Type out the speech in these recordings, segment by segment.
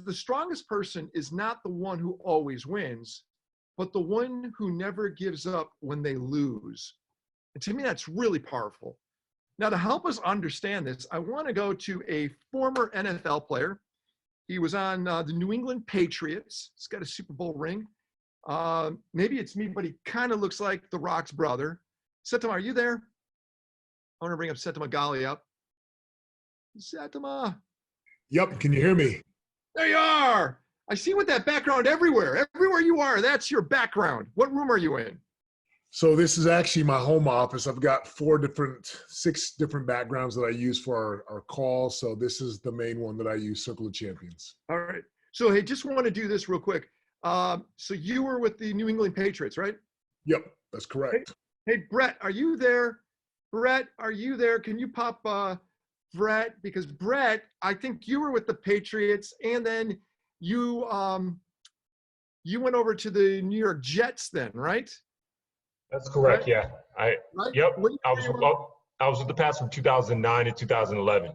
the strongest person is not the one who always wins, but the one who never gives up when they lose. And to me, that's really powerful. Now, to help us understand this, I want to go to a former NFL player. He was on the New England Patriots. He's got a Super Bowl ring. Maybe it's me, but he kind of looks like The Rock's brother. Setema, are you there? I want to bring up Setema Gali up. Setema. Yep, can you hear me? There you are. I see with that background everywhere. Everywhere you are, that's your background. What room are you in? So this is actually my home office. I've got 6 different backgrounds that I use for our calls. So this is the main one that I use, Circle of Champions. All right. So, hey, just want to do this real quick. So you were with the New England Patriots, right? Yep, that's correct. Hey, Brett, are you there? Brett, are you there? Can you pop Brett? Because Brett, I think you were with the Patriots, and then you went over to the New York Jets then, right? That's correct. Right? Yeah. Right? Yep. I was with the Pats from 2009 to 2011.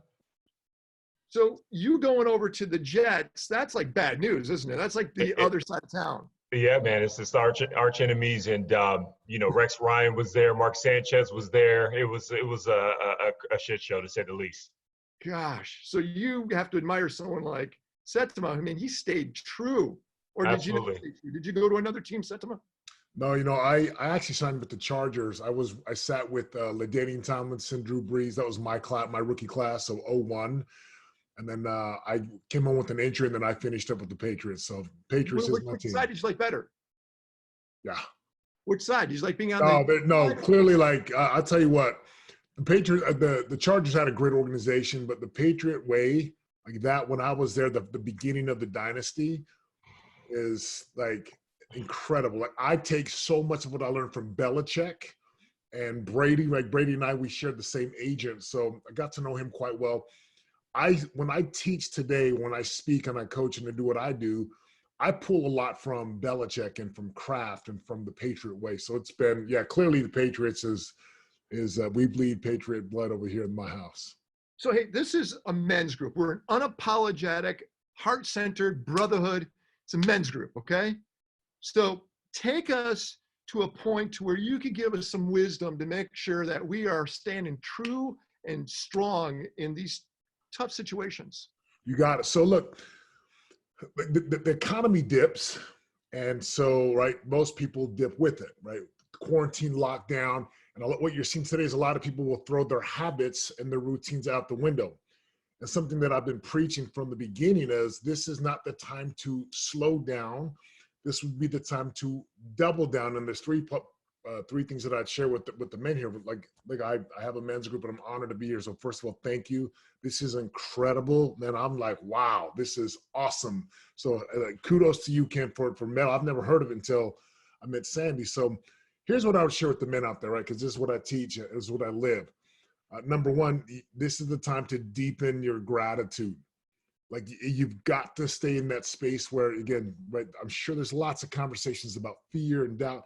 So you going over to the Jets, that's like bad news, isn't it? That's like the other side of town. Yeah, man. It's just arch enemies. And, Rex Ryan was there. Mark Sanchez was there. It was a shit show, to say the least. Gosh. So you have to admire someone like Setema. I mean, he stayed true. Or did Absolutely. you stay true? Did you go to another team, Setema? No, I actually signed with the Chargers. I sat with LaDainian Tomlinson, Drew Brees. That was my rookie class, so 01. And then I came on with an injury, and then I finished up with the Patriots. So Patriots is my team. Which side did you like better? Yeah. Which side? Did you like being on No, clearly, I'll tell you what, the Patriots, the Chargers had a great organization, but the Patriot way, like that, when I was there, the beginning of the dynasty is like incredible. Like I take so much of what I learned from Belichick and Brady. Like Brady and I, we shared the same agent, so I got to know him quite well. When I teach today, when I speak and I coach and I do what I do, I pull a lot from Belichick and from Kraft and from the Patriot way. So it's been, clearly the Patriots is we bleed Patriot blood over here in my house. So, hey, this is a men's group. We're an unapologetic, heart-centered brotherhood. It's a men's group, okay? So take us to a point to where you could give us some wisdom to make sure that we are standing true and strong in these tough situations. You got it. So look, the economy dips. And so, right, most people dip with it, right? Quarantine, lockdown. And what you're seeing today is a lot of people will throw their habits and their routines out the window. And something that I've been preaching from the beginning is this is not the time to slow down. This would be the time to double down. And there's three things that I'd share with the men here. Like I have a men's group and I'm honored to be here. So first of all, thank you. This is incredible. Man, I'm like, wow, this is awesome. So kudos to you, Ken, for men. I've never heard of it until I met Sandy. So here's what I would share with the men out there, right? Because this is what I teach. This is what I live. Number one, this is the time to deepen your gratitude. Like you've got to stay in that space where, again, right, I'm sure there's lots of conversations about fear and doubt.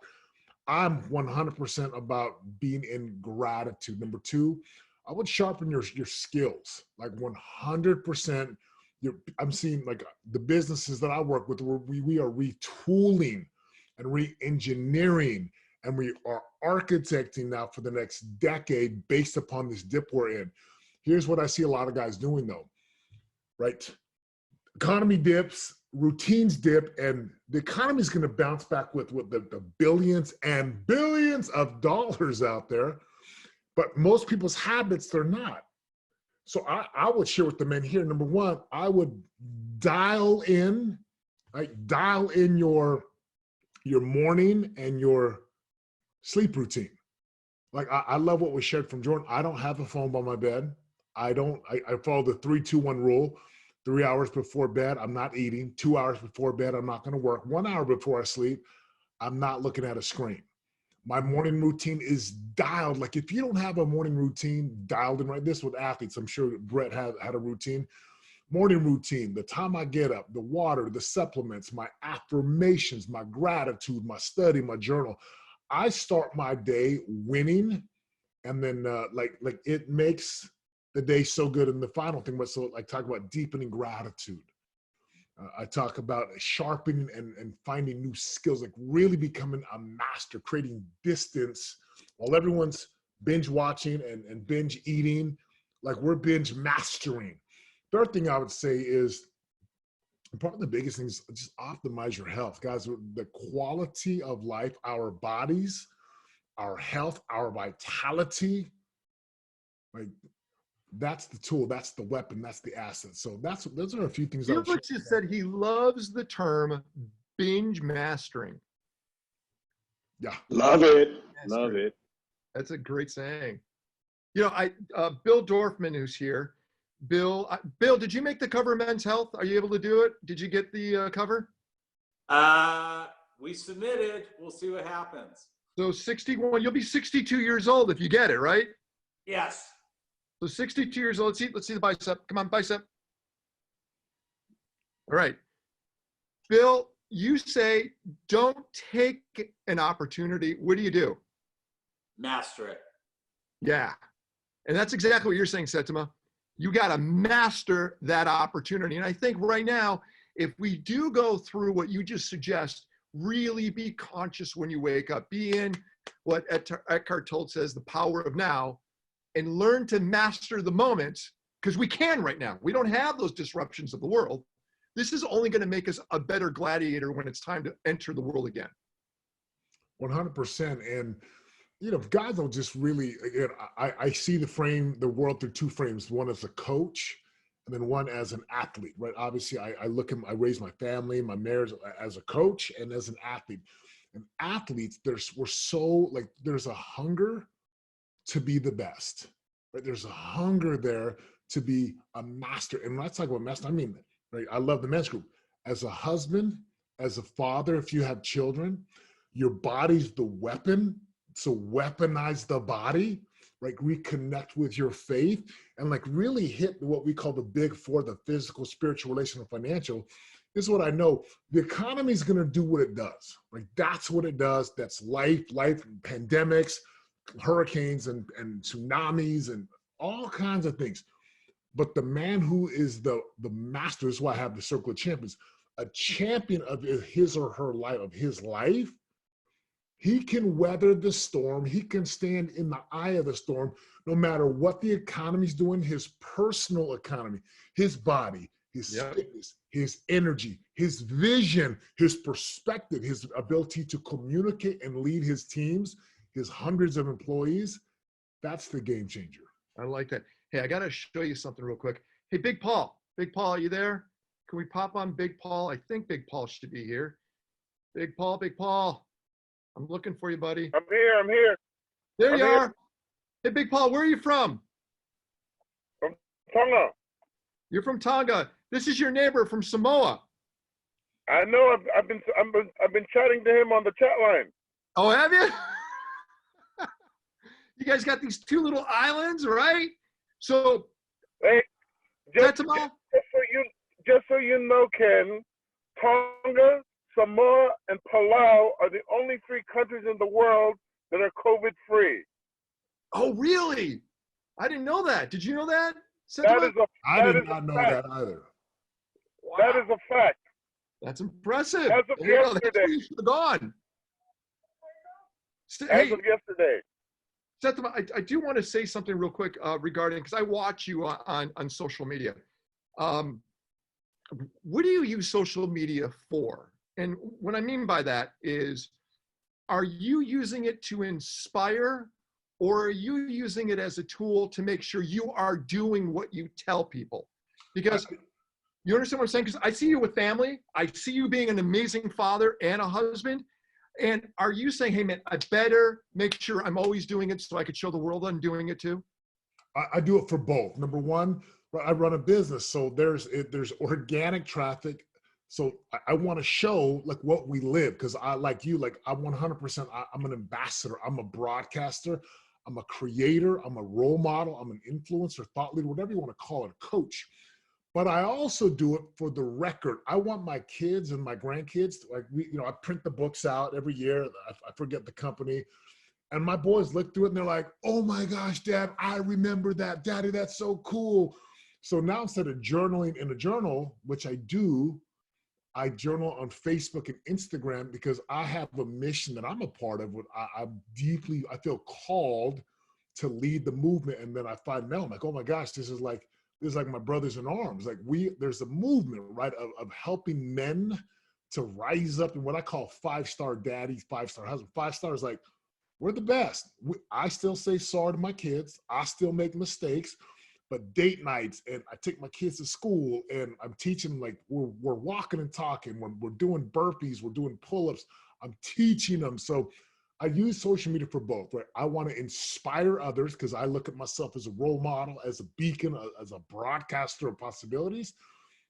I'm 100% about being in gratitude. Number two, I would sharpen your skills, like 100%. I'm seeing like the businesses that I work with, we are retooling and re-engineering, and we are architecting now for the next decade based upon this dip we're in. Here's what I see a lot of guys doing though, right? Economy dips, routines dip, and the economy is going to bounce back with the billions and billions of dollars out there. But most people's habits, they're not. So I would share with the men here, number one, I would dial in your morning and your sleep routine. Like I love what was shared from Jordan. I don't have a phone by my bed. I follow the 3-2-1 rule. 3 hours before bed, I'm not eating. 2 hours before bed, I'm not going to work. 1 hour before I sleep, I'm not looking at a screen. My morning routine is dialed. Like if you don't have a morning routine dialed in, right? This with athletes, I'm sure Brett had a routine. Morning routine, the time I get up, the water, the supplements, my affirmations, my gratitude, my study, my journal. I start my day winning, and then like it makes the day so good. And the final thing was talk about deepening gratitude. I talk about sharpening and finding new skills, like really becoming a master, creating distance while everyone's binge watching and binge eating. Like we're binge mastering. Third thing I would say is probably the biggest thing is just optimize your health, guys. The quality of life, our bodies, our health, our vitality, like that's the tool, that's the weapon, that's the asset. So those are a few things. Felix just said he loves the term binge mastering. Yeah, love it, love it. That's a great saying. You know, Bill Dorfman, who's here. Bill, did you make the cover of Men's Health? Are you able to do it? Did you get the cover? We submitted. We'll see what happens. So 61, you'll be 62 years old if you get it, right? Yes. So 62 years old. Let's see the bicep. Come on, bicep. All right. Bill, you say don't take an opportunity. What do? Master it. Yeah. And that's exactly what you're saying, Setema. You got to master that opportunity. And I think right now, if we do go through what you just suggest, really be conscious when you wake up. Be in what Eckhart Tolle says, the power of now, and learn to master the moment, because we can right now. We don't have those disruptions of the world. This is only going to make us a better gladiator when it's time to enter the world again. 100%. And you know, guys don't just really, again, I see the world through two frames, one as a coach and then one as an athlete, right? Obviously, I raise my family, my marriage as a coach and as an athlete. And athletes, we're so, like, there's a hunger to be the best, right? There's a hunger there to be a master. And when I talk about master, I mean, right? I love the men's group. As a husband, as a father, if you have children, your body's the weapon. So weaponize the body, like reconnect with your faith and like really hit what we call the big four, the physical, spiritual, relational, financial. This is what I know. The economy is going to do what it does. Like that's what it does. That's life, pandemics, hurricanes and tsunamis and all kinds of things. But the man who is the master, this is why I have the circle of champions, a champion of his or her life, of his life. He can weather the storm. He can stand in the eye of the storm, no matter what the economy's doing, his personal economy, his body, his fitness, his energy, his vision, his perspective, his ability to communicate and lead his teams, his hundreds of employees. That's the game changer. I like that. Hey, I got to show you something real quick. Hey, Big Paul, are you there? Can we pop on Big Paul? I think Big Paul should be here. Big Paul. I'm looking for you, buddy. I'm here. There you are. Hey, Big Paul, where are you from? From Tonga. You're from Tonga. This is your neighbor from Samoa. I know. I've been chatting to him on the chat line. Oh, have you? You guys got these two little islands, right? So, hey, just so you know, Ken, Tonga, Samoa, and Palau are the only 3 countries in the world that are COVID-free. Oh, really? I didn't know that. Did you know that? I did not know that either. Wow. That is a fact. That's impressive. As of yesterday. That's where you should have gone. As of yesterday. Setema, I do want to say something real quick regarding, because I watch you on social media. What do you use social media for? And what I mean by that is, are you using it to inspire, or are you using it as a tool to make sure you are doing what you tell people? Because you understand what I'm saying? Because I see you with family. I see you being an amazing father and a husband. And are you saying, hey, man, I better make sure I'm always doing it so I could show the world I'm doing it too? I do it for both. Number one, I run a business. So there's organic traffic. So I want to show like what we live, because I, like you, like I'm 100%, I'm an ambassador. I'm a broadcaster. I'm a creator. I'm a role model. I'm an influencer, thought leader, whatever you want to call it, a coach. But I also do it for the record. I want my kids and my grandkids, like I print the books out every year. I forget the company. And my boys look through it and they're like, oh my gosh, Dad, I remember that. Daddy, that's so cool. So now instead of journaling in a journal, which I do, I journal on Facebook and Instagram because I have a mission that I'm a part of. I feel called to lead the movement. And then I find now, I'm like, oh my gosh, this is like my brothers in arms. Like there's a movement, right, of helping men to rise up in what I call 5-star daddies, 5-star husband. 5 stars, like, we're the best. I still say sorry to my kids. I still make mistakes. But date nights, and I take my kids to school, and I'm teaching them, like, we're walking and talking. We're doing burpees. We're doing pull-ups. I'm teaching them. So I use social media for both, right? I want to inspire others because I look at myself as a role model, as a beacon, as a broadcaster of possibilities.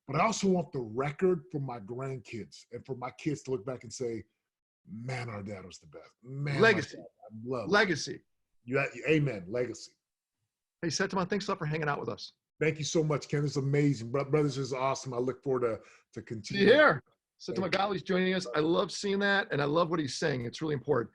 But I also want the record for my grandkids and for my kids to look back and say, man, our dad was the best. Man, Legacy. I love it. Legacy. Amen. Legacy. Hey, Setema, thanks a lot for hanging out with us. Thank you so much, Ken. This is amazing. Brothers, this is awesome. I look forward to See continue. you here. Setema Gali's joining us. I love seeing that, and I love what he's saying. It's really important.